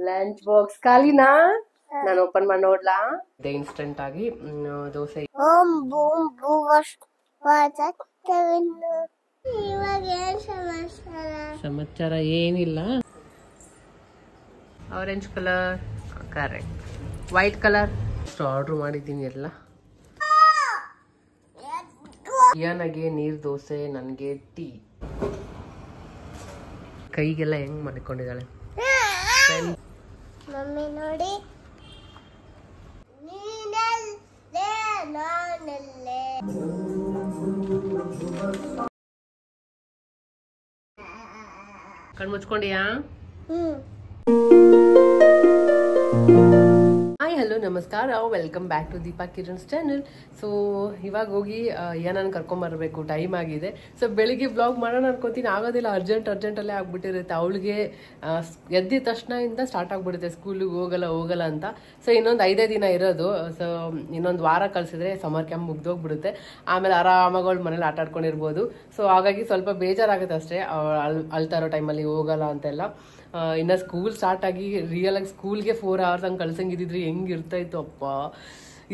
Lunch box ಖಾಲಿನಾ? ನಾನು open ಮಾಡಿ ನೋಡ್ಲಾ? ಇನ್ಸ್ಟೆಂಟ್ ಆಗಿ ದೋಸೆ. ಸಮಾಚಾರ ಏನಿಲ್ಲ. Orange colour, correct. White colour order ಮಾಡಿದ್ದೀನಿ ಎಲ್ಲ. ನನಗೆ ನೀರ್ ದೋಸೆ, ನನಗೆ ಟೀ. ಕೈಗೆಲ್ಲ ಹೆಂಗ್ ಮಾಡಿಕೊಂಡಿದ್ದಾಳೆ ಮಮ್ಮಿ ನೋಡಿ. ಕಣ್ ಮುಚ್ಕೊಂಡಿಯಾ? ಹಾಯ್ ಹಲೋ ನಮಸ್ಕಾರ, welcome back to Deepa Kiran's channel. So ಇವಾಗ ಹೋಗಿ ಏನನ್ನು ಕರ್ಕೊಂಬರ್ಬೇಕು, ಟೈಮ್ ಆಗಿದೆ. ಸೊ ಬೆಳಿಗ್ಗೆ ಬ್ಲಾಗ್ ಮಾಡೋಣ ಅನ್ಕೋತೀನಿ, ಆಗೋದಿಲ್ಲ. ಅರ್ಜೆಂಟಲ್ಲೇ ಆಗ್ಬಿಟ್ಟಿರುತ್ತೆ. ಅವಳಿಗೆ ಎದ್ದಿದ ತಕ್ಷಣ ಸ್ಟಾರ್ಟ್ ಆಗ್ಬಿಡುತ್ತೆ ಸ್ಕೂಲಿಗೆ ಹೋಗಲ್ಲ ಅಂತ. ಸೊ ಇನ್ನೊಂದು 5 ದಿನ ಇರೋದು. ಸೊ ಇನ್ನೊಂದು ವಾರ ಕಳಿಸಿದ್ರೆ ಸಮರ್ ಕ್ಯಾಂಪ್ ಮುಗ್ದೋಗ್ಬಿಡುತ್ತೆ. ಆಮೇಲೆ ಆರಾಮಾಗಿ ಅವಳು ಮನೇಲಿ ಆಟ ಆಡ್ಕೊಂಡಿರ್ಬೋದು. ಸೊ ಹಾಗಾಗಿ ಸ್ವಲ್ಪ ಬೇಜಾರಾಗುತ್ತೆ ಅಷ್ಟೇ, ಅಳ್ತಾ ಇರೋ ಟೈಮಲ್ಲಿ ಹೋಗಲ್ಲ ಅಂತೆಲ್ಲ. ಇನ್ನು ಸ್ಕೂಲ್ ಸ್ಟಾರ್ಟ್ ಆಗಿ ರಿಯಲ್ ಆಗಿ ಸ್ಕೂಲ್ಗೆ 4 hours ಹಂಗೆ ಕಳ್ಸಂಗಿದ್ದಿದ್ರೆ ಹೆಂಗಿರ್ತಾ ಇತ್ತು ಅಪ್ಪ.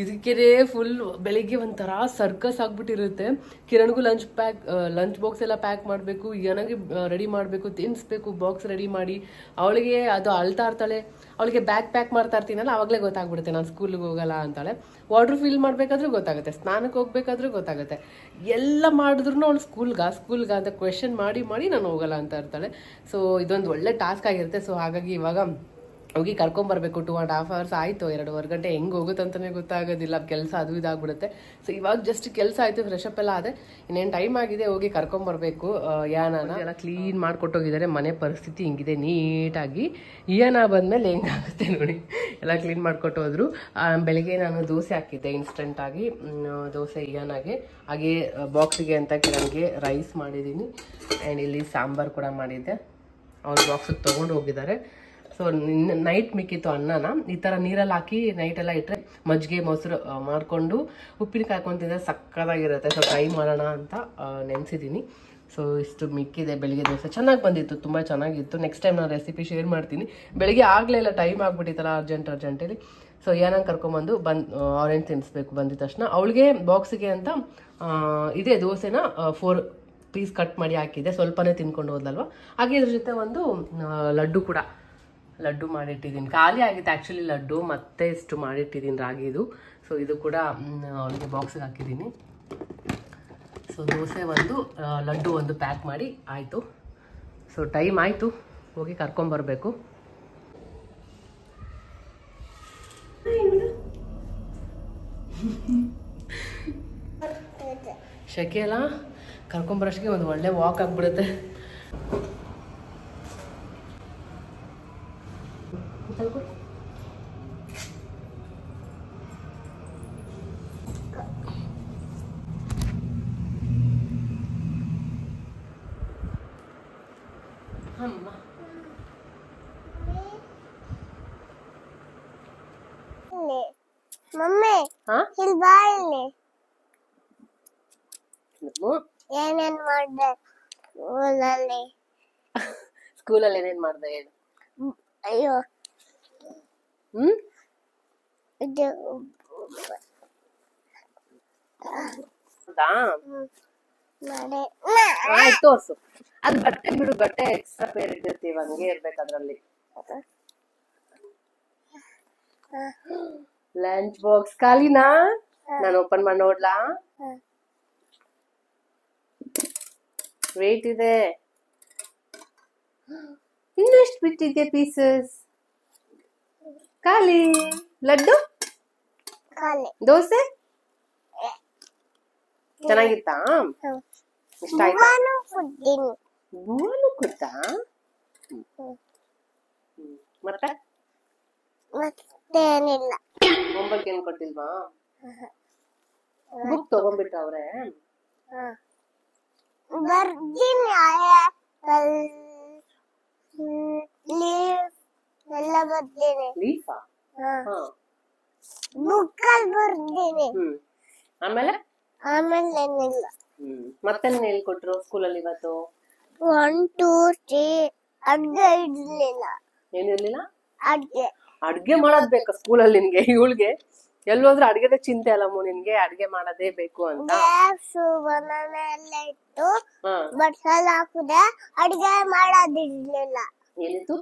ಇದಕ್ಕೆ ಫುಲ್ ಬೆಳಿಗ್ಗೆ ಒಂಥರ ಸರ್ಕಸ್ ಆಗ್ಬಿಟ್ಟಿರುತ್ತೆ. ಕಿರಣ್ಗೂ ಲಂಚ್ ಬಾಕ್ಸ್ ಎಲ್ಲ ಪ್ಯಾಕ್ ಮಾಡಬೇಕು, ಏನಾಗಿ ರೆಡಿ ಮಾಡಬೇಕು, ತಿನ್ನಿಸ್ಬೇಕು, ಬಾಕ್ಸ್ ರೆಡಿ ಮಾಡಿ. ಅವಳಿಗೆ ಅದು ಅಳ್ತಾ ಇರ್ತಾಳೆ. ಅವಳಿಗೆ ಬ್ಯಾಗ್ ಪ್ಯಾಕ್ ಮಾಡ್ತಾ ಇರ್ತೀನಲ್ಲ, ಅವಾಗಲೇ ಗೊತ್ತಾಗ್ಬಿಡುತ್ತೆ ನಾನು ಸ್ಕೂಲಿಗೆ ಹೋಗಲ್ಲ ಅಂತಾಳೆ. ವಾಟರ್ ಫಿಲ್ ಮಾಡಬೇಕಾದ್ರೂ ಗೊತ್ತಾಗುತ್ತೆ, ಸ್ನಾನಕ್ಕೆ ಹೋಗ್ಬೇಕಾದ್ರೂ ಗೊತ್ತಾಗುತ್ತೆ. ಎಲ್ಲ ಮಾಡಿದ್ರು ಅವಳು ಸ್ಕೂಲ್ಗ ಅಂತ ಕ್ವೆಶನ್ ಮಾಡಿ ನಾನು ಹೋಗಲ್ಲ ಅಂತ ಇರ್ತಾಳೆ. ಸೊ ಇದೊಂದು ಒಳ್ಳೆ ಟಾಸ್ಕ್ ಆಗಿರುತ್ತೆ. ಸೊ ಹಾಗಾಗಿ ಇವಾಗ ಹೋಗಿ ಕರ್ಕೊಂಬರ್ಬೇಕು. 2.5 hours ಆಯಿತು, 2.5 ಗಂಟೆ ಹೆಂಗೆ ಹೋಗುತ್ತಂತಲೇ ಗೊತ್ತಾಗೋದಿಲ್ಲ. ಕೆಲಸ ಅದು ಇದಾಗ್ಬಿಡುತ್ತೆ. ಸೊ ಇವಾಗ ಜಸ್ಟ್ ಕೆಲಸ ಆಯಿತು, ಫ್ರೆಶ್ ಅಪ್ ಎಲ್ಲ ಆದೆ. ಇನ್ನೇನು ಟೈಮ್ ಆಗಿದೆ, ಹೋಗಿ ಕರ್ಕೊಂಬರ್ಬೇಕು. ಎಲ್ಲ ಕ್ಲೀನ್ ಮಾಡಿಕೊಟ್ಟೋಗಿದ್ದಾರೆ. ಮನೆ ಪರಿಸ್ಥಿತಿ ಹಿಂಗಿದೆ ನೀಟಾಗಿ. ಬಂದಮೇಲೆ ಹೆಂಗಾಗುತ್ತೆ ನೋಡಿ, ಎಲ್ಲ ಕ್ಲೀನ್ ಮಾಡಿಕೊಟ್ಟು ಹೋದ್ರು. ಬೆಳಿಗ್ಗೆ ನಾನು ದೋಸೆ ಹಾಕಿದ್ದೆ ಇನ್ಸ್ಟೆಂಟಾಗಿ, ದೋಸೆ ಹಾಗೆ ಬಾಕ್ಸಿಗೆ ಅಂತ ಕಿರಣ್ಗೆ ರೈಸ್ ಮಾಡಿದ್ದೀನಿ. ಆ್ಯಂಡ್ ಇಲ್ಲಿ ಸಾಂಬಾರು ಕೂಡ ಮಾಡಿದ್ದೆ. ಅವ್ರ ಬಾಕ್ಸಿಗೆ ತೊಗೊಂಡು ಹೋಗಿದ್ದಾರೆ. ಸೊ ನೈಟ್ ಮಿಕ್ಕಿತ್ತು ಅನ್ನನ ಈ ಥರ ನೀರಲ್ಲಿ ಹಾಕಿ ನೈಟೆಲ್ಲ ಇಟ್ಟರೆ ಮಜ್ಜಿಗೆ ಮೊಸರು ಮಾಡಿಕೊಂಡು ಉಪ್ಪಿನಕಾಯಿ ಹಾಕೊಂತಿದ್ರೆ ಸಕ್ಕತ್ತಾಗಿರುತ್ತೆ. ಸೊ ಟ್ರೈ ಮಾಡೋಣ ಅಂತ ನೆನೆಸಿದ್ದೀನಿ. ಸೊ ಇಷ್ಟು ಮಿಕ್ಕಿದೆ. ಬೆಳಿಗ್ಗೆ ದೋಸೆ ಚೆನ್ನಾಗಿ ಬಂದಿತ್ತು, ತುಂಬ ಚೆನ್ನಾಗಿತ್ತು. ನೆಕ್ಸ್ಟ್ ಟೈಮ್ ನಾನು ರೆಸಿಪಿ ಶೇರ್ ಮಾಡ್ತೀನಿ. ಬೆಳಿಗ್ಗೆ ಆಗಲೇ ಇಲ್ಲ, ಟೈಮ್ ಆಗಿಬಿಟ್ಟಿತ್ತಲ್ಲ ಅರ್ಜೆಂಟಲ್ಲಿ. ಸೊ ಏನಂಗೆ ಕರ್ಕೊಂಬಂದು ಆರೆಂಜ್ ತಿನ್ನಿಸ್ಬೇಕು ಬಂದಿದ ತಕ್ಷಣ. ಅವಳಿಗೆ ಬಾಕ್ಸಿಗೆ ಅಂತ ಇದೇ ದೋಸೆನ 4 ಪೀಸ್ ಕಟ್ ಮಾಡಿ ಹಾಕಿದ್ದೆ. ಸ್ವಲ್ಪನೇ ತಿನ್ಕೊಂಡು ಹೋದ್ಲಲ್ವ. ಹಾಗೆ ಇದ್ರ ಜೊತೆ ಒಂದು ಲಡ್ಡು ಮಾಡಿಟ್ಟಿದ್ದೀನಿ. ಖಾಲಿ ಆಗಿತ್ತು ಆ್ಯಕ್ಚುಲಿ ಲಡ್ಡು, ಮತ್ತೆ ಇಷ್ಟು ಮಾಡಿಟ್ಟಿದ್ದೀನಿ ರಾಗಿದು. ಸೊ ಇದು ಕೂಡ ಅವಳಿಗೆ ಬಾಕ್ಸಿಗೆ ಹಾಕಿದ್ದೀನಿ. ಸೊ ದೋಸೆ ಒಂದು, ಲಡ್ಡು ಒಂದು ಪ್ಯಾಕ್ ಮಾಡಿ ಆಯಿತು. ಸೊ ಟೈಮ್ ಆಯಿತು, ಹೋಗಿ ಕರ್ಕೊಂಬರ್ಬೇಕು. ಶೆಕೆ ಅಲ್ಲ, ಕರ್ಕೊಂಬರೋಷ್ಟಿಗೆ ಒಂದು ಒಳ್ಳೆ ವಾಕ್ ಆಗಿಬಿಡುತ್ತೆ. ಮಮ್ಮಿ ಇಲ್ಲಿ ಬಾ. ಇಲ್ಲಿ ಏನೇನ್ ಮಾಡ್ದೆ ಸ್ಕೂಲಲ್ಲಿ ಏನೇನ್ ಮಾಡ್ದೆ ಹೇಳು. ಅಯ್ಯೋ ಇದು ತೋರ್ಸು. ಅದು ಬಟ್ಟೆ ಬಿಡು, ಬಟ್ಟೆ ಎಕ್ಸ್ಟ್ರಾ ಪೇರ್ ಇಟ್ಟಿರ್ತೀವಿ, ಹಂಗೆ ಇರ್ಬೇಕು ಅದ್ರಲ್ಲಿ. ಲಂಚ್ ಬಾಕ್ಸ್ ಖಾಲಿನಾ? ನಾನು ಓಪನ್ ಮಾಡಿ ನೋಡ್ಲಾ? ವೇಟ್ ಇದೆ. ಇನ್ನೆಷ್ಟು ಬಿಟ್ಟಿದ್ಯಾ ಪೀಸಸ್? ಖಾಲಿ. ಲಡ್ಡು, ದೋಸೆ ಚೆನ್ನಾಗಿತ್ತಾ? ಇಷ್ಟ ಆಯ್ತಾ? ಕೊಡ್ತಾ? ಮತ್ತೇನಿಲ್ಲ. ಹೋಮ್ವರ್ಕ್ ಏನ್ ಕೊಟ್ಟಿಲ್ವಾ? ಬುಕ್ ತಗೊಂಡ್ಬಿಟ್ಟ ಅವ್ರೆ? ಬರ್ತೀನಿ ಎಲ್ಲ ಬರ್ತೀನಿ. ಲೀಫಾ? ಬುಕ್ಕಲ್ಲಿ ಬರ್ತೀನಿ. ಆಮೇಲೆ ಆಮೇಲೆ ಏನಿಲ್ಲ. ಮತ್ತೆ ನಾನು ಹೇಳ್ಕೊಟ್ರು ಸ್ಕೂಲಲ್ಲಿ ಇವತ್ತು 1 2 3 ಅಡ್ಗೆ ಇಡ್ಲಿಲ್ಲ. ಏನಿರ್ಲಿಲ್ಲ. ಅಡ್ಗೆ ಅಡ್ಗೆ ಮಾಡೋದ್ ಬೇಕಾ ಸ್ಕೂಲಲ್ಲಿ ನಿನ್ಗೆ? ಇವಳಿಗೆ ಎಲ್ಲೋದ್ರೆ ಅಡ್ಗೆದೇ ಚಿಂತೆ ಅಲ್ಲಮ್ಮ ನಿನ್ಗೆ, ಅಡ್ಗೆ ಮಾಡೋದೇ ಬೇಕು ಅಂತ. ಗ್ಯಾಸು ಬನಾನ ಎಲ್ಲ ಇಟ್ಟು ಹಾ ಬಟ್ಸಲ್ ಹಾಕಿದೆ. ಅಡ್ಗೆ ಮಾಡೋದಿರ್ಲಿಲ್ಲ. ಏನಿತ್ತು?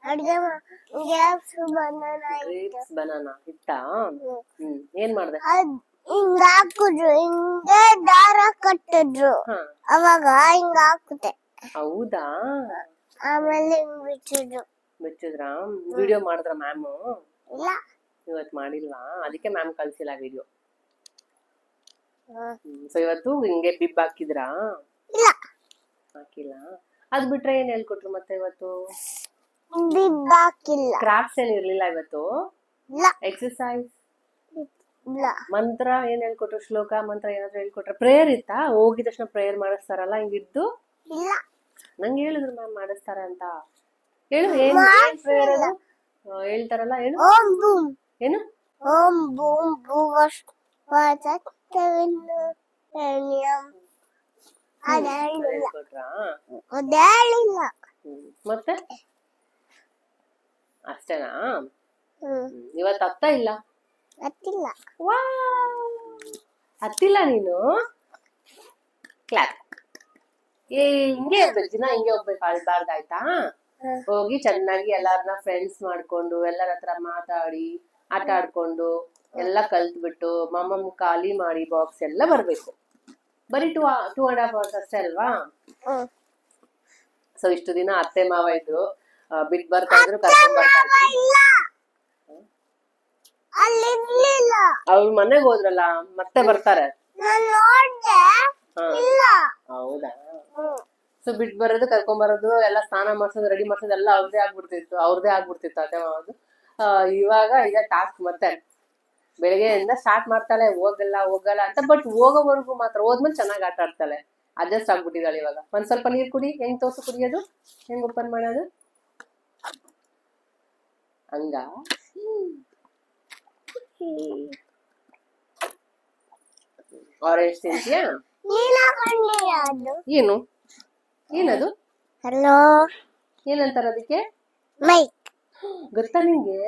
ಅಡ್ಗೆ ಗ್ಯಾಸು ಬನಾನ ಇಟ್ಟು ಗ್ರೇಪ್ಸ್ ಬನಾನಾ ಇತ್ತಾ? ಏನ್ ಮಾಡ್ದೆ? ಅದ್ ಹಿಂಗ ಹಾಕಿದ್ರು, ಹಿಂಗೆ ದಾರ ಕಟ್ಟಿದ್ರು. ಹಾ ಅವಾಗ ಹಿಂಗ ಹಾಕುತ್ತೆ. ಹೌದಾ? ಆಮೇಲೆ ಹಿಂಗ್ ಬಿಟ್ಟಿದ್ರು. ಬಿಚ್ಚಿದ್ರಾ? ವಿಡಿಯೋ ಮಾಡಿದ್ರ ಮ್ಯಾಮ್? ಇಲ್ಲ. ಇವತ್ ಮಾಡಿಲ್ವಾ? ಅದಕ್ಕೆ ಮ್ಯಾಮ್ ಕಳ್ಸಿಲ್ಲ ವಿಡಿಯೋ. ಸೊ ಇವತ್ತು ಹಿಂಗೆ ಬಿಬ್ ಹಾಕಿದ್ರಾ? ಇಲ್ಲ. ಹಾಕಿಲ್ಲ. ಅದ್ ಬಿಟ್ರೆ ಏನ್ ಹೇಳ್ಕೊಟ್ರು ಮತ್ತೆ ಇವತ್ತು? ಬಿಬ್ ಹಾಕಿಲ್ಲ. ಕ್ರಾಫ್ಟ್ಸ್ ಏನ್ ಇರ್ಲಿಲ್ಲ ಇವತ್ತು? ಇಲ್ಲ. ಎಕ್ಸರ್ಸೈಸ್ ಇಲ್ಲ. ಮಂತ್ರ ಏನ್ ಹೇಳ್ಕೊಟ್ರು? ಶ್ಲೋಕ ಮಂತ್ರ ಏನಾದ್ರು ಹೇಳ್ಕೊಟ್ರ? ಪ್ರೇಯರ್ ಇತ್ತಾ? ಹೋಗಿದ ತಕ್ಷಣ ಪ್ರೇಯರ್ ಮಾಡಿಸ್ತಾರಲ್ಲ ಹಿಂಗಿದ್ದು? ಇಲ್ಲ. ನಂಗೆ ಹೇಳಿದ್ರು ಮ್ಯಾಮ್ ಮಾಡಿಸ್ತಾರೆ ಅಂತ. ಹೇಳು ಏನ್ ಪ್ರೇಯರ್ ಅದು ಹೇಳ್ತಾರಲ್ಲ, ಹೇಳು. ಓಂ ಬೂಮ್. ಏನು? ಓಂ ಬೂಮ್ ಭೂವಸ್ವತವಿನ್ನು ಧನ್ಯಂ. ಅದೇಳಿಲ್ಲ. ಹೇಳ್ಕೊಟ್ರಾ? ಅದೇಳಿಲ್ಲ. ಮತ್ತೆ ಅಷ್ಟೇನಾ? ಇವತ್ತು ಅತ್ತ ಇಲ್ಲ? ಗೊತ್ತಿಲ್ಲ. ಹತ್ತಿಲ್ಲ ನೀನು? ಕ್ಲಾಪ್. ಹಿಂಗೆ ಇರ್ಬೇಕು, ದಿನ ಹಿಂಗೆ ಹೋಗ್ಬೇಕು, ಅಳ್ಬಾರ್ದಾಯ್ತಾ? ಹೋಗಿ ಚೆನ್ನಾಗಿ ಎಲ್ಲಾರನ್ನ ಫ್ರೆಂಡ್ಸ್ ಮಾಡ್ಕೊಂಡು ಎಲ್ಲರ ಹತ್ರ ಮಾತಾಡಿ ಆಟ ಆಡ್ಕೊಂಡು ಎಲ್ಲ ಕಲ್ತ್ಬಿಟ್ಟು ಮಮ್ಮ ಖಾಲಿ ಮಾಡಿ ಬಾಕ್ಸ್ ಎಲ್ಲ ಬರ್ಬೇಕು. ಬರೀ 2.5 hours ಅಷ್ಟೇ ಅಲ್ವಾ? ಸೊ ಇಷ್ಟು ದಿನ ಅತ್ತೆ ಮಾವ ಇದ್ರು, ಬಿಟ್ ಬರ್ತಾ ಇದ್ರು, ಕರ್ಕೊಂಡ್ ಬರ್ತಾ ಇದ್ರು. ಅಲ್ಲಿರ್ಲಿಲ್ಲ. ಅವ್ರ ಮನೆಗ್ ಹೋದ್ರಲ್ಲ, ಮತ್ತೆ ಬರ್ತಾರೆ. ನಾನ್ ನೋಡ್ದೆ. ಇಲ್ಲ. ಹೌದಾ? ಸೊ ಬಿಟ್ ಬರೋದು ಕರ್ಕೊಂಡ್ ಬರೋದು ಎಲ್ಲ ಸ್ನಾನ ಮಾಡ್ಸೋದು ರೆಡಿ ಮಾಡ್ಸೋದು ಎಲ್ಲ ಅವ್ರದೇ ಆಗ್ಬಿಡ್ತಿತ್ತು ಅತ್ತೆ ಮಾವದು. ಇವಾಗ ಈಗ ಟಾಸ್ಕ್ ಮತ್ತೆ ಬೆಳಗ್ಗೆಯಿಂದ ಸ್ಟಾರ್ಟ್ ಮಾಡ್ತಾಳೆ, ಹೋಗಲ್ಲ ಅಂತ. ಬಟ್ ಹೋಗೋವರೆಗೂ ಮಾತ್ರ, ಹೋದ್ಮೇಲೆ ಚೆನ್ನಾಗಿ ಆಟ ಆಡ್ತಾಳೆ. ಅಡ್ಜಸ್ಟ್ ಆಗ್ಬಿಟ್ಟಿದ್ದಾಳೆ ಇವಾಗ. ಒಂದ್ ಸ್ವಲ್ಪ ನೀರ್ ಕುಡಿ. ಹೆಂಗ್ ತೋರ್ಸು ಕುಡಿಯೋದು, ಹೆಂಗ್ ಓಪನ್ ಮಾಡೋದು? ಹಂಗ ಆರೆಂಜ್ ತಿಂತೀಯಾ? ಏನು ಏನದು? ಹಲೋ. ಏನಂತಾರ ಅದಕ್ಕೆ? ಮೈಕ್. ಗೊತ್ತಾ ನಿಂಗೆ?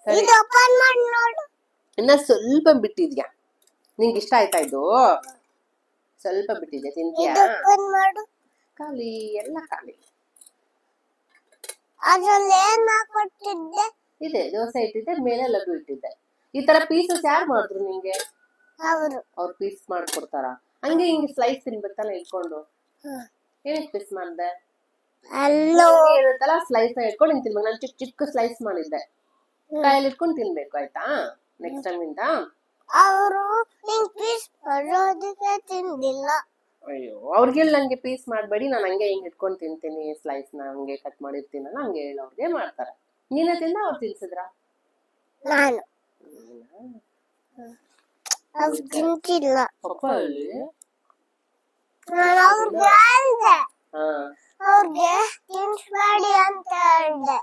ಇದು ಓಪನ್ ಮಾಡಿ ನೋಡು. ಇನ್ನ ಸ್ವಲ್ಪ ಬಿಟ್ಟಿದ್ಯಾ? ನಿಂಗೆ ಇಷ್ಟ ಆಯ್ತಾ ಇದು? ಸ್ವಲ್ಪ ಬಿಟ್ಟಿದ್ಯಾ, ತಿಂತೀಯಾ? ಇದು ಓಪನ್ ಮಾಡು. ಖಾಲಿ, ಎಲ್ಲ ಖಾಲಿ. ಅದ್ರಲ್ಲಿ ಏನ್ ಹಾಕೊಟ್ಟಿದ್ದೆ? ಇದೆ ದೋಸೆ ಇಟ್ಟಿದ್ದೆ, ಮೇಲೆ ಲಡ್ಡು ಇಟ್ಟಿದ್ದೆ. ಈ ತರ ಪೀಸಸ್ ಯಾರು ಮಾಡಿದ್ರು ನಿಂಗೆ? ಅವ್ರು ಪೀಸ್ ಮಾಡ್ಕೊಡ್ತಾರ? ಹಂಗೆ ಹಿಂಗೆ ಸ್ಲೈಸ್ ತಿನ್ಬೇಕಲ್ಲ ಇಟ್ಕೊಂಡು. ಏನಕ್ಕೆ ಪೀಸ್ ಮಾಡ್ದೆ? ಇರುತ್ತಲ್ಲ ಸ್ಲೈಸ್ ನ ಇಟ್ಕೊಂಡು ಹಿಂಗ್ ತಿನ್ಬೇಕು. ನಾನು ಚಿಕ್ಕ ಚಿಕ್ಕ ಸ್ಲೈಸ್ ಮಾಡಿದ್ದೆ, ಕೈಯಲ್ಲಿ ಇಟ್ಕೊಂಡು ತಿನ್ಬೇಕು, ಆಯ್ತಾ? ನೆಕ್ಸ್ಟ್ ಟೈಮ್ ಇಂದ ಅವರು ಪೀಸ್ ಮಾಡೋದಕ್ಕೆ ತಿಂದಿಲ್ಲ. ಅಯ್ಯೋ, ಅವ್ರಿಗೆಲ್ಲ ನಂಗೆ ಪೀಸ್ ಮಾಡ್ಬೇಡಿ, ನಾನು ಹಂಗೆ ಹಿಂಗ್ ಇಟ್ಕೊಂಡು ತಿಂತೀನಿ, ಸ್ಲೈಸ್ ನ ಹಂಗೆ ಕಟ್ ಮಾಡಿರ್ತೀನಲ್ಲ, ಹಂಗೆ ಹೇಳಿ ಅವ್ರಿಗೆ ಮಾಡ್ತಾರೆ. ನೀನೇ ತಿಂದ ಅವ್ರು ತಿನ್ಸಿದ್ರ? ನಾನು ಅವ್ರು ತಿಂತಿಲ್ಲ. ನಾನು ಅವ್ರಿಗೆ ಹೇಳ್ದೆ, ಅವ್ರಿಗೆ ತಿನ್ಸ್ಬೇಡಿ ಅಂತ ಹೇಳ್ದೆ.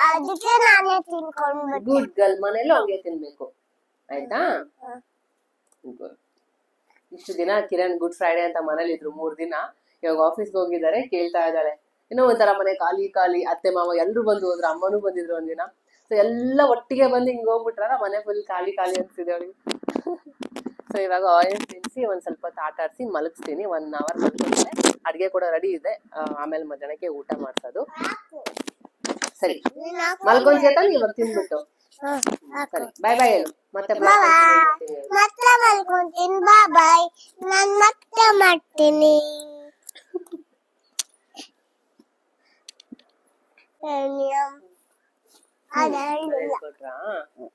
ಅದಕ್ಕೆ ನಾನೇ ತಿನ್ಕೊಂಡ್ಬಿಟ್ಟೆ. Good girl. ಮನೇಲೂ ಹಂಗೆ ತಿನ್ಬೇಕು, ಆಯ್ತಾ? ಇಷ್ಟು ದಿನ ಕಿರಣ್ ಗುಡ್ ಫ್ರೈಡೆ ಅಂತ ಮನೇಲಿ ಇದ್ರು 3 ದಿನ. ಇವಾಗ ಆಫೀಸ್ಗೆ ಹೋಗಿದ್ದಾರೆ, ಕೇಳ್ತಾ ಇದ್ದಾಳೆ ಏನೋ ಒಂಥರ ಮನೆ ಖಾಲಿ ಖಾಲಿ. ಅತ್ತೆ ಮಾವ ಎಲ್ರು ಬಂದು ಹೋದ್ರು, ಅಮ್ಮನೂ ಬಂದಿದ್ರು ಒಂದಿನ. ಸೊ ಎಲ್ಲ ಒಟ್ಟಿಗೆ ಬಂದು ಹಿಂಗ್ ಹೋಗ್ಬಿಟ್ರ, ಮನೆ ಫುಲ್ ಖಾಲಿ ಖಾಲಿ ಅನ್ಸಿದೆ ಅವಳಿಗೆ. ಸೊ ಇವಾಗ ಆರೆಂಜ್ ತಿನ್ಸಿ ಒಂದ್ ಸ್ವಲ್ಪ ಆಟ ಆಡ್ಸಿ ಮಲಗಿಸ್ತೀನಿ. 1 hour ಮಲ್ಕೊಂಡ್ರೆ ಅಡ್ಗೆ ಕೂಡ ರೆಡಿ ಇದೆ. ಆಮೇಲೆ ಮಧ್ಯಾಹ್ನಕ್ಕೆ ಊಟ ಮಾಡ್ಸೋದು. ಸರಿ, ಮಲ್ಕೊಂಡ್ತಾನೆ ಇವಾಗ ತಿನ್ಬಿಟ್ಟು. ಸರಿ, ಬಾಯ್ ಬಾಯ್ ಹೇಳು. ಮತ್ತೆ ಮಲ್ಕೊಂತೀನಿ. ಬಾಯ್. ನಾನ್ ಮತ್ತೆ ಮಾಡ್ತೀನಿ.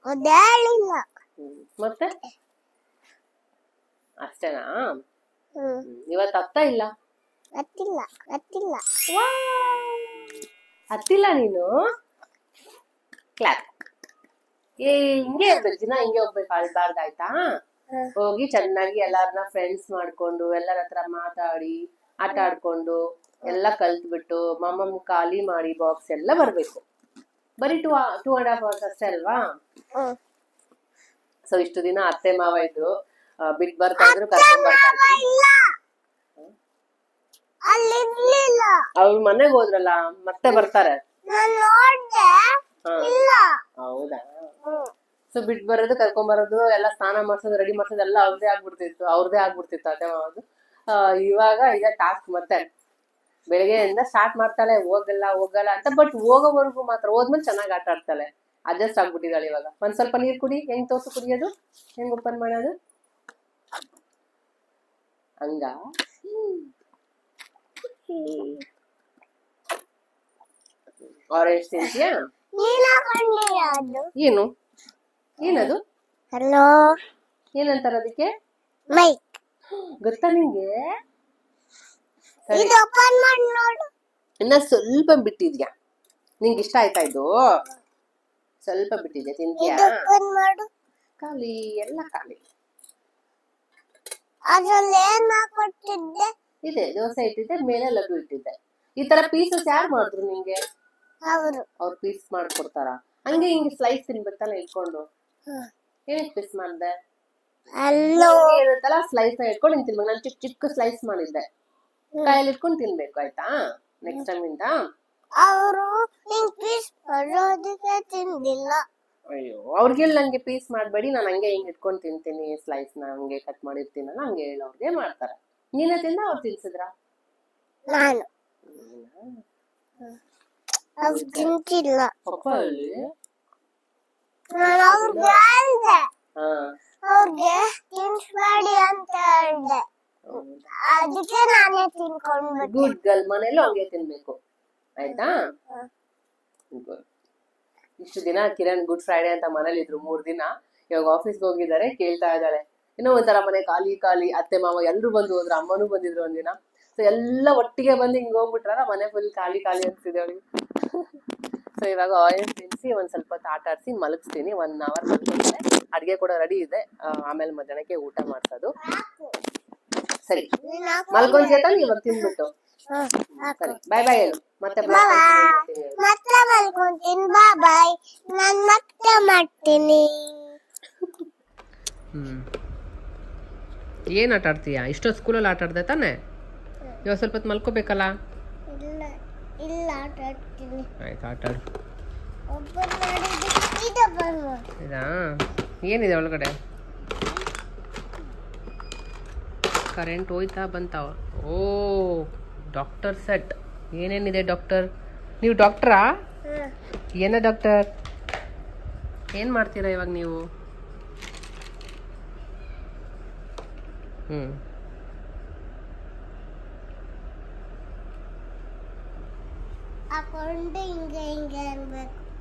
ಅದೇಳಿಲ್ಲ. ಮತ್ತೆ ಅಷ್ಟೇನಾ? ಇವತ್ತು ಅತ್ತ ಇಲ್ಲ? ಹತ್ತಿಲ್ಲ ನೀನು? ಕ್ಲಾಪ್. ಹಿಂಗೆ ಇರ್ಬೇಕು, ದಿನ ಹಿಂಗೆ ಹೋಗ್ಬೇಕು, ಅಳ್ಬಾರ್ದಾಯ್ತಾ? ಹೋಗಿ ಚೆನ್ನಾಗಿ ಎಲ್ಲಾರನ್ನ ಫ್ರೆಂಡ್ಸ್ ಮಾಡ್ಕೊಂಡು ಎಲ್ಲರ ಹತ್ರ ಮಾತಾಡಿ ಆಟ ಆಡ್ಕೊಂಡು ಎಲ್ಲ ಕಲ್ತ್ಬಿಟ್ಟು ಮಮ್ಮ ಖಾಲಿ ಮಾಡಿ ಬಾಕ್ಸ್ ಎಲ್ಲ ಬರ್ಬೇಕು. ಬರೀ 2.5 hours ಅಷ್ಟೇ ಅಲ್ವಾ? ಸೊ ಇಷ್ಟು ದಿನ ಅತ್ತೆ ಮಾವ ಇದ್ರು, ಬಿಟ್ ಬರ್ತಾ ಇದ್ರು ಕರ್ಕೊಂಡ್ ಬರ್ತಾ ಇದ್ರು. ಇಲ್ಲ ಅಲ್ಲಿ ಇರ್ಲಿಲ್ಲ. ಅವ್ರ ಮನೆಗ್ ಹೋದ್ರಲ್ಲ ಮತ್ತೆ ಬರ್ತಾರೆ. ನಾನ್ ನೋಡ್ದೆ ಇಲ್ಲ. ಹೌದಾ? ಸೊ ಬಿಟ್ ಬರೋದು ಕರ್ಕೊಂಡ್ ಬರೋದು ಎಲ್ಲ ಸ್ನಾನ ಮಾಡ್ಸೋದು ರೆಡಿ ಮಾಡ್ಸೋದು ಎಲ್ಲ ಅವ್ರದೇ ಆಗ್ಬಿಡ್ತಿತ್ತು ಅತ್ತೆ ಮಾವದು. ಇವಾಗ ಈಗ ಟಾಸ್ಕ್ ಮತ್ತೆ ಬೆಳಗ್ಗೆಯಿಂದ ಸ್ಟಾರ್ಟ್ ಮಾಡ್ತಾಳೆ ಹೋಗಲ್ಲ ಅಂತ. ಬಟ್ ಹೋಗೋವರೆಗೂ ಮಾತ್ರ, ಹೋದ್ಮೇಲೆ ಚೆನ್ನಾಗಿ ಆಟ ಆಡ್ತಾಳೆ. ಅಡ್ಜಸ್ಟ್ ಆಗ್ಬಿಟ್ಟಿದ್ದಾಳೆ ಇವಾಗ. ಒಂದ್ ಸ್ವಲ್ಪ ನೀರ್ ಕುಡಿ. ಹೆಂಗ್ ತೋರ್ಸು ಕುಡಿಯೋದು, ಹೆಂಗ್ ಓಪನ್ ಮಾಡೋದು ಹಂಗ. ಆರೆಂಜ್ ತಿಂತೀಯಾ? ಏನು ಏನದು? ಹಲೋ, ಏನಂತಾರ ಅದಕ್ಕೆ? ಮೈಕ್. ಗೊತ್ತಾ ನಿಂಗೆ? ಇದು ಓಪನ್ ಮಾಡಿ ನೋಡು. ಇನ್ನ ಸ್ವಲ್ಪ ಬಿಟ್ಟಿದ್ಯಾ? ನಿಂಗೆ ಇಷ್ಟ ಆಯ್ತಾ ಇದು? ಸ್ವಲ್ಪ ಬಿಟ್ಟಿದ್ಯಾ, ತಿಂತೀಯಾ? ಇದು ಓಪನ್ ಮಾಡು. ಖಾಲಿ, ಎಲ್ಲ ಖಾಲಿ. ಅದ್ರಲ್ಲಿ ಏನ್ ಹಾಕೊಟ್ಟಿದ್ದೆ? ಇದೆ ದೋಸೆ ಇಟ್ಟಿದ್ದೆ, ಮೇಲೆ ಲಡ್ಡು ಇಟ್ಟಿದ್ದೆ. ಈ ತರ ಪೀಸಸ್ ಯಾರು ಮಾಡಿದ್ರು ನಿಂಗೆ? ಅವ್ರು ಪೀಸ್ ಮಾಡ್ಕೊಡ್ತಾರ? ಹಂಗೆ ಹಿಂಗೆ ಸ್ಲೈಸ್ ತಿನ್ಬೇಕು ತಾನೆ ಇಟ್ಕೊಂಡು. ಏನಕ್ಕೆ ಪೀಸ್ ಮಾಡ್ದೆ? ಇರುತ್ತಲ್ಲ ಸ್ಲೈಸ್ ನ ಇಟ್ಕೊಂಡು ಹಿಂಗ್ ತಿನ್ಬೇಕು. ನಾನು ಚಿಕ್ಕ ಚಿಕ್ಕ ಸ್ಲೈಸ್ ಮಾಡಿದ್ದೆ, ಕೈಯಲ್ಲಿ ಇಟ್ಕೊಂಡು ತಿನ್ಬೇಕು ಆಯ್ತಾ ನೆಕ್ಸ್ಟ್ ಟೈಮ್ ಇಂದ. ಅವರು ಪೀಸ್ ಮಾಡೋದಕ್ಕೆ ತಿಂದಿಲ್ಲ. ಅಯ್ಯೋ, ಅವ್ರಿಗೆಲ್ಲ ನಂಗೆ ಪೀಸ್ ಮಾಡ್ಬೇಡಿ, ನಾನು ಹಂಗೆ ಹಿಂಗ್ ಇಟ್ಕೊಂಡು ತಿಂತೀನಿ, ಸ್ಲೈಸ್ ನ ಹಂಗೆ ಕಟ್ ಮಾಡಿರ್ತೀನಲ್ಲ, ಹಂಗೆ ಹೇಳಿ ಅವ್ರಿಗೆ ಮಾಡ್ತಾರೆ. ನೀನೇ ತಿಂದ ಅವ್ರು ತಿನ್ಸಿದ್ರ? ನಾನು ಅವ್ರು ತಿಂತಿಲ್ಲ. ನಾನು ಅವ್ರಿಗೆ ಹೇಳ್ದೆ, ಅವ್ರಿಗೆ ತಿನ್ಸ್ಬೇಡಿ ಅಂತ ಹೇಳ್ದೆ. ಅದಕ್ಕೆ ನಾನೇ ತಿನ್ಕೊಂಡ್ಬಿಟ್ಟೆ. Good girl. ಮನೇಲೂ ಹಂಗೆ ತಿನ್ಬೇಕು ಆಯ್ತಾ? ಇಷ್ಟು ದಿನ ಕಿರಣ್ ಗುಡ್ ಫ್ರೈಡೆ ಅಂತ ಮನೇಲಿ ಇದ್ರು 3 ದಿನ. ಇವಾಗ ಆಫೀಸ್ಗೆ ಹೋಗಿದ್ದಾರೆ. ಕೇಳ್ತಾ ಇದ್ದಾಳೆ ಏನೋ ಒಂಥರ ಮನೆ ಖಾಲಿ ಖಾಲಿ. ಅತ್ತೆ ಮಾವ ಎಲ್ರು ಬಂದು ಹೋದ್ರು, ಅಮ್ಮನೂ ಬಂದಿದ್ರು ಒಂದಿನ. ಸೊ ಎಲ್ಲ ಒಟ್ಟಿಗೆ ಬಂದು ಹಿಂಗ್ ಹೋಗ್ಬಿಟ್ರ ಮನೆ ಫುಲ್ ಖಾಲಿ ಖಾಲಿ ಅನ್ಸ್ತಿದೆ ಅವಳಿಗೆ. ಸೊ ಇವಾಗ ಆರೆಂಜ್ ತಿನ್ಸಿ ಒಂದ್ ಸ್ವಲ್ಪ ಹೊತ್ತು ಆಟ ಆಡ್ಸಿ ಮಲಗಿಸ್ತೀನಿ. 1 hour ಮಲ್ಕೊಂಡ್ರೆ ಅಡ್ಗೆ ಕೂಡ ರೆಡಿ ಇದೆ. ಆಮೇಲೆ ಮಧ್ಯಾಹ್ನಕ್ಕೆ ಊಟ ಮಾಡ್ಸೋದು. ಸರಿ, ಮಲ್ಕೊಂಡ್ ತಾನೆ ಇವಾಗ ತಿನ್ಬಿಟ್ಟು. ಸರಿ, ಬಾಯ್ ಬಾಯ್ ಹೇಳು. ಮತ್ತೆ ಮಲ್ಕೊಂತೀನಿ. ಬಾಯ್. ನಾನ್ ಮತ್ತೆ ಮಾಡ್ತೀನಿ. ಏನ್ ಆಟ ಆಡ್ತೀಯಾ? ಇಷ್ಟೊತ್ತು ಸ್ಕೂಲಲ್ಲಿ ಆಟ ಆಡ್ದೆ ತಾನೆ? ಇವಾಗ ಸ್ವಲ್ಪ ಹೊತ್ತು ಮಲ್ಕೋಬೇಕಲ್ಲ? ಇಲ್ಲ ಆಟ ಆಡ್ತೀನಿ. ಆಯ್ತು, ಆಟ ಆಡು. ಇದಾ? ಏನಿದೆ ಒಳಗಡೆ? ಕರೆಂಟ್ ಹೋಯ್ತಾ ಬಂತಾವ? ಓ, ಡಾಕ್ಟರ್ ಸೆಟ್. ಏನೇನಿದೆ ಡಾಕ್ಟರ್? ನೀವು ಡಾಕ್ಟ್ರಾ? ಏನ ಡಾಕ್ಟರ್? ಏನ್ ಮಾಡ್ತೀರಾ ಇವಾಗ ನೀವು?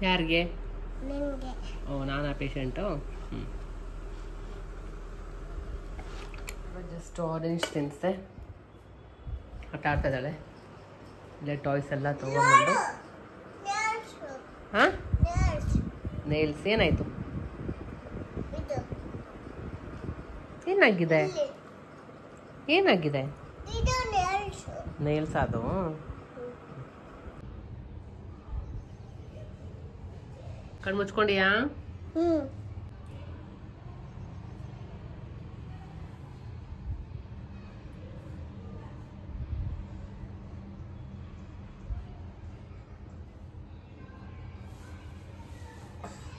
ಯಾರಿಗೆ? ಓ, ನಾನಾ ಪೇಷಂಟು? ಜಸ್ಟ್ ಆರೆಂಜ್ ತಿನ್ನಿಸ್ದೆ, ಆಟ ಆಡ್ತಾ ಇದ್ದಾಳೆ. ಇಲ್ಲೇ ಟಾಯ್ಸ್ ಎಲ್ಲ ತೊಗೊಂಡ್ಬಂದು. ಹಾಂ, ನೇಲ್ಸ್ ಏನಾಯ್ತು? ಏನಾಗಿದೆ? ಏನಾಗಿದೆ? ನೇಲ್ಸ್ ಅದು? ಕಣ್ಣು ಮುಚ್ಕೊಂಡಿಯಾ?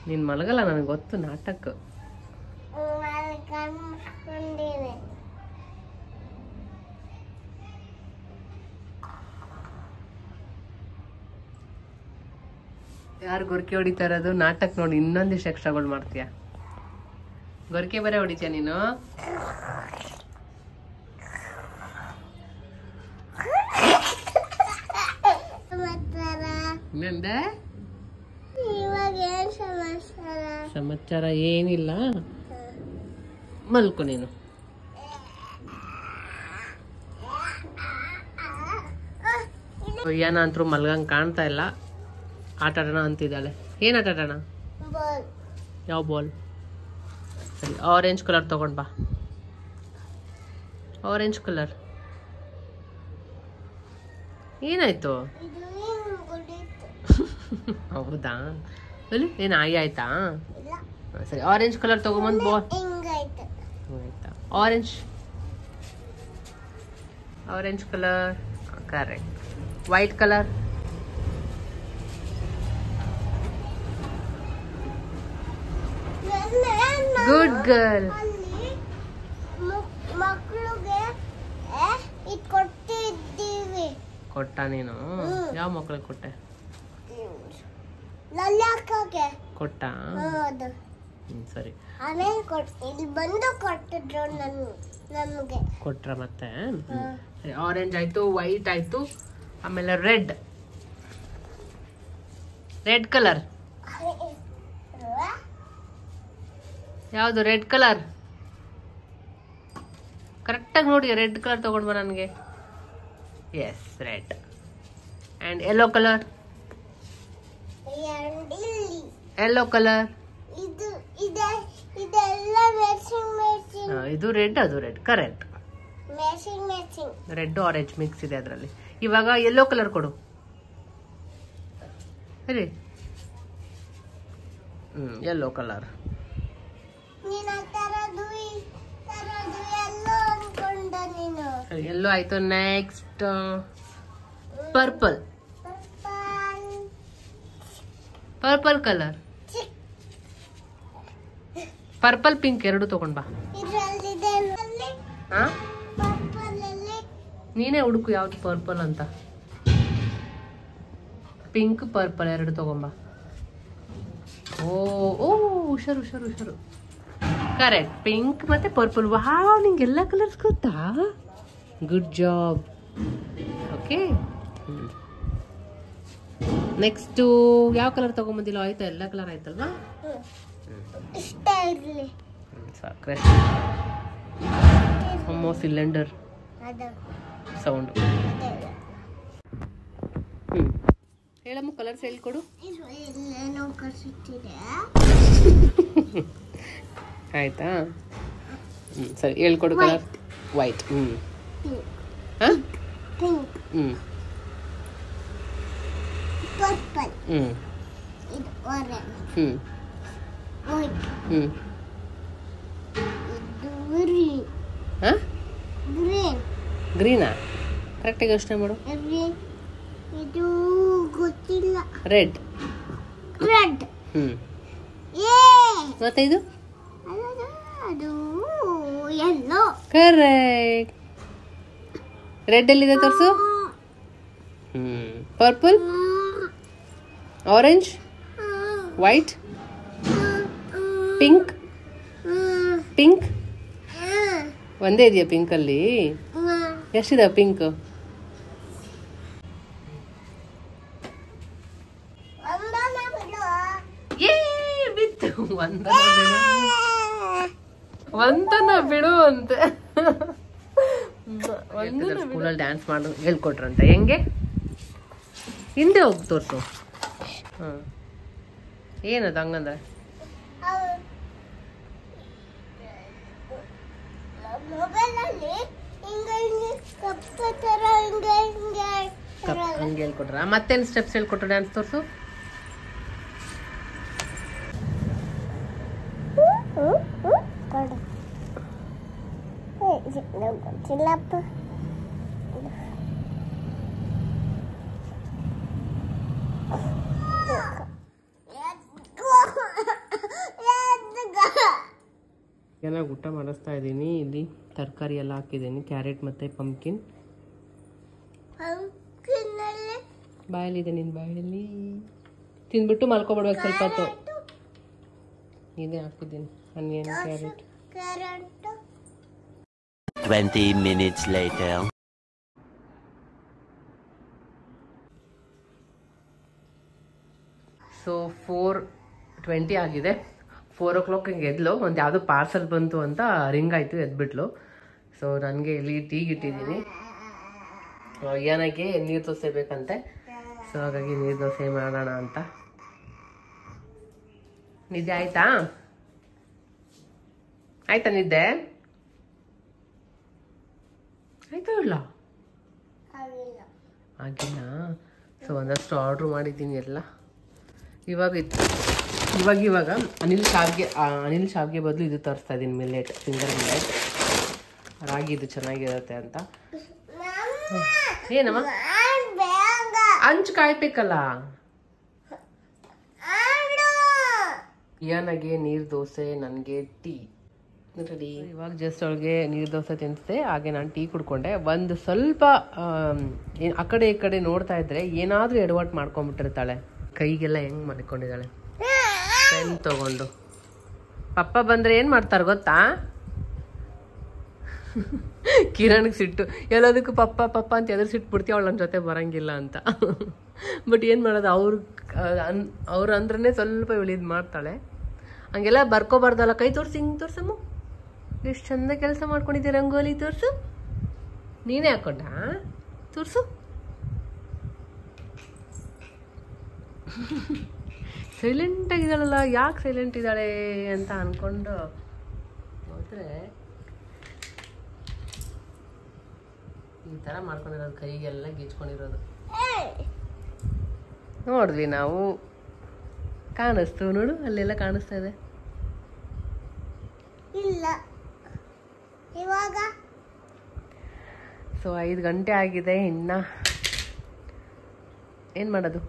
ನೀನ್ ಮಲಗಲ್ಲ, ನನಗೆ ಗೊತ್ತು. ನಾಟಕ. ಯಾರು ಗೊರ್ಕೆ ಹೊಡಿತಾ ಇರೋದು? ನಾಟಕ ನೋಡಿ. ಇನ್ನೊಂದಿಷ್ಟು ಎಕ್ಸ್ಟ್ರಾಗಳು ಮಾಡ್ತೀಯ. ಗೊರ್ಕೆ ಬೇರೆ ಹೊಡಿತೀಯ ನೀನು? ಇನ್ನೊಂದೆ ಸಮಾಚಾರ ಏನಿಲ್ಲ. ಮಲ್ಕೊ ನೀನು. ಏನ ಅಂತರೂ ಮಲ್ಗಂಗೆ ಕಾಣ್ತಾ ಇಲ್ಲ. ಆಟ ಆಡೋಣ ಅಂತಿದ್ದಾಳೆ. ಏನು ಆಟ ಆಡೋಣ? ಯಾವ ಬಾಲ್? ಸರಿ, ಆರೆಂಜ್ ಕಲರ್ ತಗೊಂಡ್ ಬಾ. Orange colour. ಏನಾಯ್ತು? ಹೌದಾ? ಏನು ಆಯ್ತಾ? ಸರಿ, ಆರೆಂಜ್ ಕಲರ್ ತಗೊಂಬಂದು ಬಾಲ್. ಆಯ್ತಾ? Orange colour correct. White colour good girl. ಮಕ್ಕಳಿಗೆ ಇದು ಕೊಟ್ಟಿದ್ದೀವಿ. ಕೊಟ್ಟ ನೀನು? ಯಾವ ಮಕ್ಳಿಗೆ ಕೊಟ್ಟೆ? ಲಲ್ಯಾಕಗೆ ಕೊಟ್ಟ? ಹೌದು. ಸರಿ. ಆಮೇಲೆ ಇಲ್ಲಿ ಬಂದು ಕೊಟ್ಟಿದ್ರು ನಮಗೆ. ಕೊಟ್ರ ಮತ್ತೆ? ಸರಿ, ಆರೆಂಜ್ ಆಯ್ತು, ವೈಟ್ ಆಯ್ತು, ಆಮೇಲೆ ರೆಡ್ ಕಲರ್ ಯಾವುದು? ರೆಡ್ ಕಲರ್ ಕರೆಕ್ಟಾಗಿ ನೋಡಿ. ರೆಡ್ ಕಲರ್ ತಗೊಂಡ್ ಬಾ ನನಗೆ. Yes, red. And yellow colour. Yellow colour ಇದೆಲ್ಲ ಮ್ಯಾಚಿಂಗ್. ಇದು ರೆಡ್, ಅದು red. Correct. Matching. Red orange mix ಇದೆ ಅದರಲ್ಲಿ. ಇವಾಗ ಯೆಲ್ಲೋ ಕಲರ್ ಕೊಡು. ಸರಿ. Yellow colour. ಯೆಲ್ಲೋ ಆಯ್ತು. Next purple colour. Purple pink ಎರಡು ತಗೊಂಡ್ ಬಾ. ನೀನೇ ಹುಡುಕು ಯಾವ್ದು ಪರ್ಪಲ್ ಅಂತ. ಪಿಂಕ್ ಪರ್ಪಲ್ ಎರಡು ತಗೊಂಬ. ಓ ಹುಷಾರು. ಕರೆಕ್ಟ್. ಪಿಂಕ್ ಮತ್ತೆ ಪರ್ಪಲ್. ವಾವ್, ನಿಂಗೆಲ್ಲ ಕಲರ್ಸ್ ಗೊತ್ತಾ? Good job. ಓಕೆ. ನೆಕ್ಸ್ಟ್ ಯಾವ ಕಲರ್ ತಗೊಂಬಂದಿಲ್ಲ? ಆಯ್ತಾ? ಎಲ್ಲ ಕಲರ್ ಆಯ್ತಲ್ವಾ? ಸಾಕ್ರೆ. ಅಮ್ಮೋ ಸಿಲಿಂಡರ್ ಸೌಂಡ್. ಹೇಳಮ್ಮ, ಕಲರ್ಸ್ ಹೇಳ್ಕೊಡು. ಆಯ್ತಾ? ಸರಿ, ಹೇಳ್ಕೊಡು ಕಲರ್. ವೈಟ್. ಪರ್ಪಲ್. ಇದು ಆರೆಂಜ್. ವೈಟ್. ಇದು ಗ್ರೀನಾ? ಕರೆಕ್ಟಾಗಿ ಯೋಚನೆ ಮಾಡು. ಇದು ಗೊತ್ತಿಲ್ಲ. ರೆಡ್. ಮತ್ತೆ ಇದು? ಅದು ಯೆಲ್ಲೋ. ಕರೆಕ್ಟ್. ರೆಡ್ ಎಲ್ಲಿದೆ ತೋರಿಸು. Purple, orange, white, pink. ಒಂದೇ ಇದೆಯಾ ಪಿಂಕ್ ಅಲ್ಲಿ? ಎಷ್ಟಿದೆ ಪಿಂಕ್? ಒಂದನ ಬಿಡು ಅಂತೆ. ಸ್ಕೂಲಲ್ಲಿ ಡ್ಯಾನ್ಸ್ ಮಾಡು ಹೇಳ್ಕೊಟ್ರಂತೆ. ಹೆಂಗೆ? ಹಿಂದೆ ಹೋಗಿ ತೋರ್ಸು. ಏನದು ಹಂಗಂದ್ರೆ? ಹಂಗೆ ಹೇಳ್ಕೊಟ್ರ? ಮತ್ತೇನು ಸ್ಟೆಪ್ಸ್ ಹೇಳ್ಕೊಟ್ರು? ಡ್ಯಾನ್ಸ್ ತೋರ್ಸು. ಚೆನ್ನಾಗಿ ಊಟ ಮಾಡಿಸ್ತಾ ಇದ್ದೀನಿ. ಇಲ್ಲಿ ತರಕಾರಿ ಎಲ್ಲ ಹಾಕಿದ್ದೀನಿ, ಕ್ಯಾರೆಟ್ ಮತ್ತು ಪಂಪ್ಕಿನ್. ಬಾಯಲ್ಲಿದೆ, ನಿನ್ನ ಬಾಯಲ್ಲಿ ತಿಂದ್ಬಿಟ್ಟು ಮಲ್ಕೊಬಿಡ್ಬೇಕು ಸ್ವಲ್ಪ ಹೊತ್ತು. ಇದೇ ಹಾಕಿದ್ದೀನಿ, onion, carrot. 20 minutes later. So 4:20 ಆಗಿದೆ. 4 o'clock ಹಿಂಗೆ ಎದ್ಲು. ಒಂದು ಯಾವುದೋ ಪಾರ್ಸಲ್ ಬಂತು ಅಂತ ರಿಂಗ್ ಆಯಿತು, ಎದ್ಬಿಟ್ಲು. ಸೊ ನನಗೆ ಇಲ್ಲಿ ಟೀಗೆ ಇಟ್ಟಿದ್ದೀನಿ. ಏನಾಗೆ ನೀರು ದೋಸೆ ಬೇಕಂತೆ. ಸೊ ಹಾಗಾಗಿ ನೀರು ದೋಸೆ ಮಾಡೋಣ ಅಂತ. ನಿದ್ದೆ ಆಯ್ತಾ? ನಿದ್ದೆ ಆಯ್ತಾ? ಇಲ್ಲ ಆಗಿಲ್ಲ. ಸೊ ಒಂದಷ್ಟು ಆರ್ಡ್ರ್ ಮಾಡಿದ್ದೀನಿ ಎಲ್ಲ. ಇವಾಗ ಅನಿಲ್ ಶಾವ್ಗೆ ಬದಲು ಇದು ತರಿಸ್ತಾ ಇದ್ದೀನಿ, ಮಿಲ್ಲೆಟ್, ಸಿಂಗಲ್ ಮಿಲ್ಲೆಟ್. ರಾಗಿದು ಚೆನ್ನಾಗಿರುತ್ತೆ ಅಂತ. ಏನಮ್ಮ ಹಂಚು ಕಾಯ್ಬೇಕಲ್ಲ. ಇಯಾನಾಗೆ ನೀರು ದೋಸೆ, ನನಗೆ ಟೀ ರೆಡಿ. ಇವಾಗ ಜಸ್ಟ್ ಅವಳಿಗೆ ನೀರು ದೋಸೆ ತಿನ್ನಿಸಿದೆ, ಹಾಗೆ ನಾನು ಟೀ ಕುಡ್ಕೊಂಡೆ. ಒಂದು ಸ್ವಲ್ಪ ಆ ಕಡೆ ಈ ಕಡೆ ನೋಡ್ತಾ ಇದ್ರೆ ಏನಾದರೂ ಎಡವಟ್ಟು ಮಾಡ್ಕೊಂಡ್ಬಿಟ್ಟಿರ್ತಾಳೆ. ಕೈಗೆಲ್ಲ ಹೆಂಗೆ ಮಾಡ್ಕೊಂಡಿದ್ದಾಳೆ ಪೆನ್ ತಗೊಂಡು. ಪಪ್ಪ ಬಂದರೆ ಏನು ಮಾಡ್ತಾರೆ ಗೊತ್ತಾ? ಕಿರಣ್ಗೆ ಸಿಟ್ಟು, ಎಲ್ಲದಕ್ಕೂ ಪಪ್ಪ ಪಪ್ಪ ಅಂತ ಎದುರು ಸಿಟ್ಬಿಡ್ತೀವಿ, ಅವಳು ನನ್ನ ಜೊತೆ ಬರೋಂಗಿಲ್ಲ ಅಂತ. ಬಟ್ ಏನು ಮಾಡೋದು, ಅವ್ರು ಅಂದ್ರೇ ಸ್ವಲ್ಪ ಇಳಿದು ಮಾಡ್ತಾಳೆ. ಹಂಗೆಲ್ಲ ಬರ್ಕೋಬಾರ್ದಲ್ಲ. ಕೈ ತೋರಿಸಿ, ಹಿಂಗೆ ತೋರ್ಸಮ್ಮ, ಎಷ್ಟು ಚಂದ ಕೆಲಸ ಮಾಡ್ಕೊಂಡಿದ್ದೆ. ರಂಗೋಲಿ ತೋರಿಸು, ನೀನೇ ಹಾಕೊಂಡ ತೋರಿಸು. ಸೈಲೆಂಟ್ ಆಗಿದ್ದಾಳಲ್ಲ, ಯಾಕೆ ಸೈಲೆಂಟ್ ಇದ್ದಾಳೆ ಅಂತ ಅನ್ಕೊಂಡು ಹೋದ್ರೆ ಈ ಥರ ಮಾಡ್ಕೊಂಡಿರೋದು, ಕೈಗೆಲ್ಲ ಗೀಚ್ಕೊಂಡಿರೋದು ನೋಡಿದ್ವಿ ನಾವು. ಕಾಣಿಸ್ತು ನೋಡು, ಅಲ್ಲೆಲ್ಲ ಕಾಣಿಸ್ತಾ ಇದೆ. ಇಲ್ಲ ಇವಾಗ ಸೊ 5 ಗಂಟೆ ಆಗಿದೆ, ಇನ್ನ ಏನು ಮಾಡೋದು?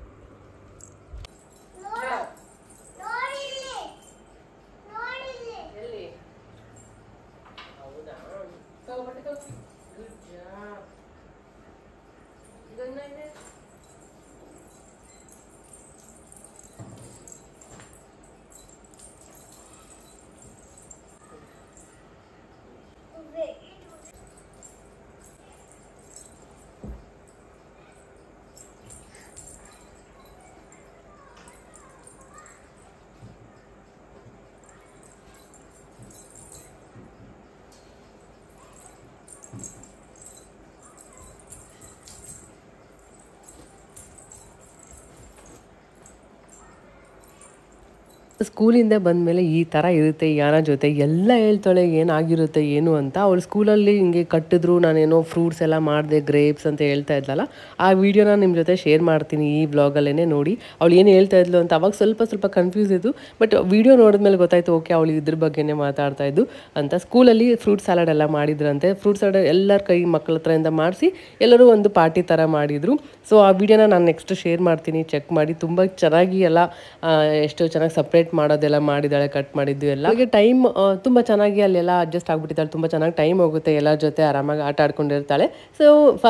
ಸ್ಕೂಲಿಂದ ಬಂದಮೇಲೆ ಈ ಥರ ಇರುತ್ತೆ. ಯಾನ ಜೊತೆ ಎಲ್ಲ ಹೇಳ್ತಾಳೆ ಏನಾಗಿರುತ್ತೆ ಏನು ಅಂತ. ಅವಳು ಸ್ಕೂಲಲ್ಲಿ ಹಿಂಗೆ ಕಟ್ಟಿದ್ರು, ನಾನೇನೋ ಫ್ರೂಟ್ಸ್ ಎಲ್ಲ ಮಾಡಿದೆ, ಗ್ರೇಪ್ಸ್ ಅಂತ ಹೇಳ್ತಾ ಇದ್ಲಲ್ಲ, ಆ ವಿಡಿಯೋನ ನಿಮ್ಮ ಜೊತೆ ಶೇರ್ ಮಾಡ್ತೀನಿ ಈ ಬ್ಲಾಗಲ್ಲೇ ನೋಡಿ. ಅವಳು ಏನು ಹೇಳ್ತಾ ಇದ್ಲು ಅಂತ ಅವಾಗ ಸ್ವಲ್ಪ ಕನ್ಫ್ಯೂಸ್ ಇದ್ದು, ಬಟ್ ವಿಡಿಯೋ ನೋಡಿದ್ಮೇಲೆ ಗೊತ್ತಾಯ್ತು, ಓಕೆ ಅವಳು ಇದ್ರ ಬಗ್ಗೆನೇ ಮಾತಾಡ್ತಾ ಇದ್ದು ಅಂತ. ಸ್ಕೂಲಲ್ಲಿ ಫ್ರೂಟ್ ಸಲಾಡ್ ಎಲ್ಲ ಮಾಡಿದ್ರಂತೆ. ಫ್ರೂಟ್ ಸಲಾಡ್ ಎಲ್ಲರ ಕೈ ಮಕ್ಕಳ ಹತ್ರದಿಂದ ಮಾಡಿಸಿ ಎಲ್ಲರೂ ಒಂದು ಪಾರ್ಟಿ ಥರ ಮಾಡಿದರು. ಸೊ ಆ ವಿಡಿಯೋನ ನಾನು ನೆಕ್ಸ್ಟ್ ಶೇರ್ ಮಾಡ್ತೀನಿ, ಚೆಕ್ ಮಾಡಿ. ತುಂಬ ಚೆನ್ನಾಗಿ ಎಲ್ಲ ಎಷ್ಟು ಚೆನ್ನಾಗಿ ಸಪ್ರೇಟ್ ಮಾಡೋದೆಲ್ಲ ಮಾಡಿದ್ದಾಳೆ, ಕಟ್ ಮಾಡಿದ್ದು ಎಲ್ಲ. ಹಾಗೆ ಟೈಮ್ ತುಂಬ ಚೆನ್ನಾಗಿ ಅಲ್ಲೆಲ್ಲ ಅಡ್ಜಸ್ಟ್ ಆಗ್ಬಿಟ್ಟಿದ್ದಾಳೆ. ತುಂಬ ಚೆನ್ನಾಗಿ ಟೈಮ್ ಹೋಗುತ್ತೆ, ಎಲ್ಲರ ಜೊತೆ ಆರಾಮಾಗಿ ಆಟ ಆಡ್ಕೊಂಡಿರ್ತಾಳೆ. ಸೊ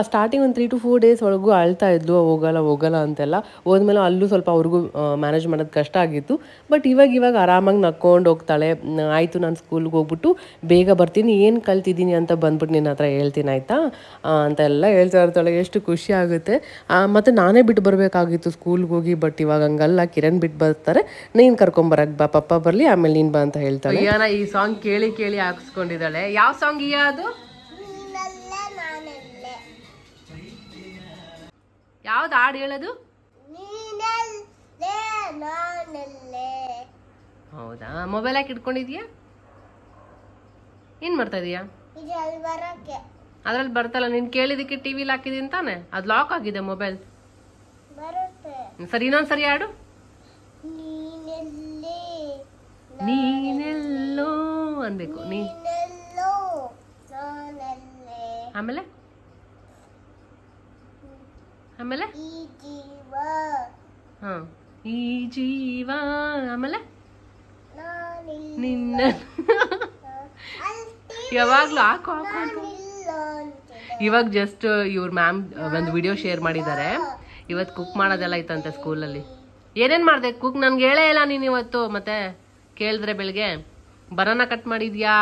ಸ್ಟಾರ್ಟಿಂಗ್ ಒಂದು 3 to 4 days ಒಳಗೂ ಅಳ್ತಾ ಇದ್ಲು, ಹೋಗಲ್ಲ ಅಂತೆಲ್ಲ. ಹೋದ್ಮೇಲೆ ಅಲ್ಲೂ ಸ್ವಲ್ಪ ಅವ್ರಿಗೂ ಮ್ಯಾನೇಜ್ ಮಾಡೋದು ಕಷ್ಟ ಆಗಿತ್ತು. ಬಟ್ ಇವಾಗ ಆರಾಮಾಗಿ ನಕ್ಕೊಂಡು ಹೋಗ್ತಾಳೆ. ಆಯಿತು, ನಾನು ಸ್ಕೂಲ್ಗೆ ಹೋಗ್ಬಿಟ್ಟು ಬೇಗ ಬರ್ತೀನಿ, ಏನು ಕಲ್ತಿದ್ದೀನಿ ಅಂತ ಬಂದ್ಬಿಟ್ಟು ನಿನ್ನ ಹತ್ರ ಹೇಳ್ತೀನಿ ಆಯಿತಾ ಅಂತೆಲ್ಲ ಹೇಳ್ತಾ ಇರ್ತಾಳೆ. ಎಷ್ಟು ಖುಷಿ ಆಗುತ್ತೆ. ಮತ್ತು ನಾನೇ ಬಿಟ್ಟು ಬರಬೇಕಾಗಿತ್ತು ಸ್ಕೂಲ್ಗೆ ಹೋಗಿ, ಬಟ್ ಇವಾಗ ಹಂಗಲ್ಲ, ಕಿರಣ್ ಬಿಟ್ಟು ಬರ್ತಾರೆ, ನೀನು ಕರ್ಕೊಂಬರಕ್ಕೆ ಬಾ, ಪಪ್ಪ ಬರಲಿ ಆಮೇಲೆ ನೀನು ಬಾ ಅಂತ ಹೇಳ್ತಾಳೆ. ಇಯಾನ ಈ ಸಾಂಗ್ ಕೇಳಿ ಹಾಕ್ಸ್ಕೊಂಡಿದ್ದಾಳೆ. ಯಾವ ಸಾಂಗ್ ಇಯಾ ಅದು? ಯಾವ್ದು ಹಾಡು ಹೇಳೋದು? ಹೌದಾ, ಮೊಬೈಲ್ ಹಾಕಿ ಇಟ್ಕೊಂಡಿದ್ಯಾ? ಏನ್ ಮಾಡ್ತಾ ಇದೀಯಾ? ಅದ್ರಲ್ಲಿ ಬರ್ತಲ್ಲ, ನೀನ್ ಕೇಳಿದಕ್ಕೆ ಟಿವಿಲಿ ಹಾಕಿದೀನಿ ತಾನೆ, ಅದು ಲಾಕ್ ಆಗಿದೆ ಮೊಬೈಲ್. ಸರಿ, ಇನ್ನೊಂದ್ಸರಿ ಹಾಡು. ನೀನೆಲ್ಲೋ ಅನ್ಬೇಕು. ಆಮೇಲೆ ಹಾ, ಈ ಜೀವ, ಆಮೇಲೆ ನಿನ್ನ ಯಾವಾಗ್ಲೂ ಹಾಕು. ಇವಾಗ ಜಸ್ಟ್ ಇವ್ರ ಮ್ಯಾಮ್ ಒಂದು ವಿಡಿಯೋ ಶೇರ್ ಮಾಡಿದ್ದಾರೆ. ಇವತ್ತು ಕುಕ್ ಮಾಡೋದೆಲ್ಲ ಐತಂತೆ ಸ್ಕೂಲಲ್ಲಿ. ಏನೇನ್ ಮಾಡ್ದೆ ಕುಕ್? ನನ್ಗೆ ಹೇಳೇ ಇಲ್ಲ ನೀನು ಇವತ್ತು. ಮತ್ತೆ ಕೇಳಿದ್ರೆ ಬೆಳಿಗ್ಗೆ ಬನಾನಾ ಕಟ್ ಮಾಡಿದ್ಯಾ,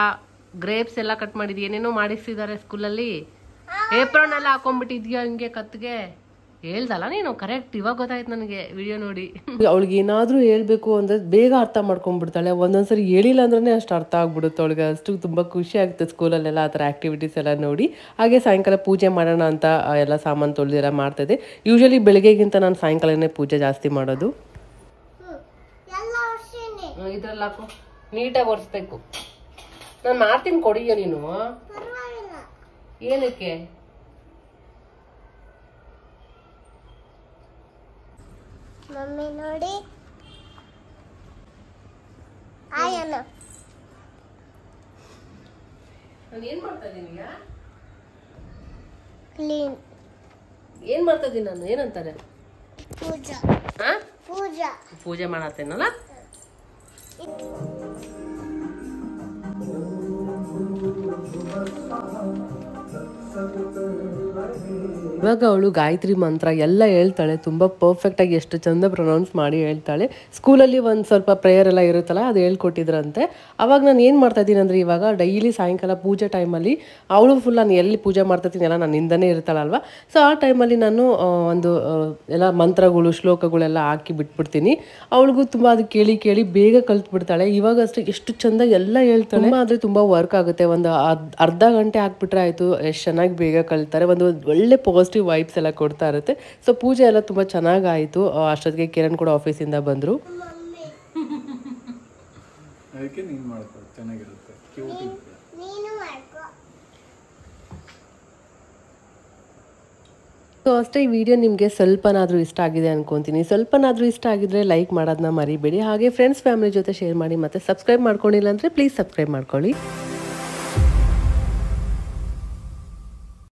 ಗ್ರೇಪ್ಸ್ ಎಲ್ಲ ಕಟ್ ಮಾಡಿದ್ಯಾ, ಏನೇನೋ ಮಾಡಿಸಿದ್ದಾರೆ ಸ್ಕೂಲಲ್ಲಿ. ಏಪ್ರನ್ ಎಲ್ಲ ಹಾಕೊಂಡ್ಬಿಟ್ಟಿದ್ಯಾ ಹಿಂಗೆ ಕತ್ಗೆ. ಹೇಳ್ದಲ್ಲ ನೀನು ಕರೆಕ್ಟ್, ಇವಾಗ ಗೊತ್ತಾಯ್ತು ನನಗೆ ವಿಡಿಯೋ ನೋಡಿ. ಅವಳಿಗೆ ಏನಾದರೂ ಹೇಳ್ಬೇಕು ಅಂದ್ರೆ ಬೇಗ ಅರ್ಥ ಮಾಡ್ಕೊಂಡ್ಬಿಡ್ತಾಳೆ. ಒಂದೊಂದ್ಸರಿ ಹೇಳಿಲ್ಲ ಅಂದ್ರೆ ಅಷ್ಟು ಅರ್ಥ ಆಗ್ಬಿಡುತ್ತೆ ಅವಳಿಗೆ. ಅಷ್ಟು ತುಂಬ ಖುಷಿ ಆಗುತ್ತೆ ಸ್ಕೂಲಲ್ಲೆಲ್ಲ ಆ ಥರ ಆ್ಯಕ್ಟಿವಿಟೀಸ್ ಎಲ್ಲ ನೋಡಿ. ಹಾಗೆ ಸಾಯಂಕಾಲ ಪೂಜೆ ಮಾಡೋಣ ಅಂತ ಎಲ್ಲ ಸಾಮಾನು ತೊಳೆದೆಲ್ಲ ಮಾಡ್ತಾಯಿದ್ದೆ. ಯೂಶಲಿ ಬೆಳಗ್ಗೆಗಿಂತ ನಾನು ಸಾಯಂಕಾಲನೇ ಪೂಜೆ ಜಾಸ್ತಿ ಮಾಡೋದು. ಇದ್ರಲ್ಲಿ ಹಾಕು, ನೀಟಾಗಿ ಒರೆಸ್ಬೇಕು. ನಾನು ಮಾಡ್ತೀನಿ, ಕೊಡಿಯೋ ನೀನು. ಏನಕ್ಕೆ? ಮಮ್ಮಿ ನೋಡಿ, ಆಯನ ನಾನು ಏನು ಮಾಡ್ತಾ ಇದ್ದೀನಿ ಈಗ? ಕ್ಲೀನ್. ಏನು ಮಾಡ್ತಾ ಇದ್ದೀನಿ ನಾನು? ಏನಂತಾರೆ? ಪೂಜಾ. ಹಾ? ಪೂಜಾ. ಪೂಜೆ ಮಾಡತ್ತೇನಲ್ಲ? ಇವಾಗ ಅವಳು ಗಾಯತ್ರಿ ಮಂತ್ರ ಎಲ್ಲ ಹೇಳ್ತಾಳೆ, ತುಂಬ ಪರ್ಫೆಕ್ಟಾಗಿ ಎಷ್ಟು ಚಂದ ಪ್ರೊನೌನ್ಸ್ ಮಾಡಿ ಹೇಳ್ತಾಳೆ. ಸ್ಕೂಲಲ್ಲಿ ಒಂದು ಸ್ವಲ್ಪ ಪ್ರೇಯರ್ ಎಲ್ಲ ಇರುತ್ತಲ್ಲ, ಅದು ಹೇಳ್ಕೊಟ್ಟಿದ್ರಂತೆ. ಅವಾಗ ನಾನು ಏನು ಮಾಡ್ತಾ ಇದ್ದೀನಿ ಅಂದರೆ, ಇವಾಗ ಡೈಲಿ ಸಾಯಂಕಾಲ ಪೂಜೆ ಟೈಮಲ್ಲಿ ಅವಳು ಫುಲ್ ನಾನು ಎಲ್ಲಿ ಪೂಜೆ ಮಾಡ್ತಾಯಿದ್ದೀನಿ ಎಲ್ಲ ನನ್ನಿಂದನೇ ಇರ್ತಾಳಲ್ವ. ಸೊ ಆ ಟೈಮಲ್ಲಿ ನಾನು ಒಂದು ಎಲ್ಲ ಮಂತ್ರಗಳು ಶ್ಲೋಕಗಳೆಲ್ಲ ಹಾಕಿ ಬಿಟ್ಬಿಡ್ತೀನಿ. ಅವಳಿಗೂ ತುಂಬ ಅದು ಕೇಳಿ ಕೇಳಿ ಬೇಗ ಕಲ್ತ್ಬಿಡ್ತಾಳೆ. ಇವಾಗ ಅಷ್ಟೇ ಎಷ್ಟು ಚಂದ ಎಲ್ಲ ಹೇಳ್ತಾಳೆ. ಆದರೆ ತುಂಬ ವರ್ಕ್ ಆಗುತ್ತೆ. ಒಂದು ಅರ್ಧ ಗಂಟೆ ಹಾಕ್ಬಿಟ್ರೆ ಆಯಿತು, ಎಷ್ಟು ಚೆನ್ನಾಗಿ ಬೇಗ ಕಲಿತಾರೆ. ಒಂದು ಒಳ್ಳೆ ಪಾಸಿಟಿವ್ ವೈಬ್ಸ್ ಎಲ್ಲ ಕೊಡ್ತಾ ಇರುತ್ತೆ. ಸೊ ಪೂಜೆ ಎಲ್ಲ ತುಂಬ ಚೆನ್ನಾಗಾಯಿತು. ಅಷ್ಟೊತ್ತಿಗೆ ಕಿರಣ್ ಕೂಡ ಆಫೀಸಿಂದ ಬಂದರು. ಅದಕ್ಕೆ ನೀನು ಮಾಡ್ಕೊ, ಚೆನ್ನಾಗಿರುತ್ತೆ. ನೀನು ಮಾಡ್ಕೊ. ಸೊ ಅಷ್ಟೇ, ಈ ವಿಡಿಯೋ ನಿಮಗೆ ಸ್ವಲ್ಪನಾದರೂ ಇಷ್ಟ ಆಗಿದೆ ಅನ್ಕೊತೀನಿ. ಸ್ವಲ್ಪನಾದರೂ ಇಷ್ಟ ಆಗಿದ್ರೆ ಲೈಕ್ ಮಾಡೋದನ್ನ ಮರಿಬೇಡಿ. ಹಾಗೆ ಫ್ರೆಂಡ್ಸ್ ಫ್ಯಾಮಿಲಿ ಜೊತೆ ಶೇರ್ ಮಾಡಿ. ಮತ್ತು ಸಬ್ಸ್ಕ್ರೈಬ್ ಮಾಡ್ಕೊಂಡಿಲ್ಲ ಅಂದರೆ ಪ್ಲೀಸ್ ಸಬ್ಸ್ಕ್ರೈಬ್ ಮಾಡ್ಕೊಳ್ಳಿ.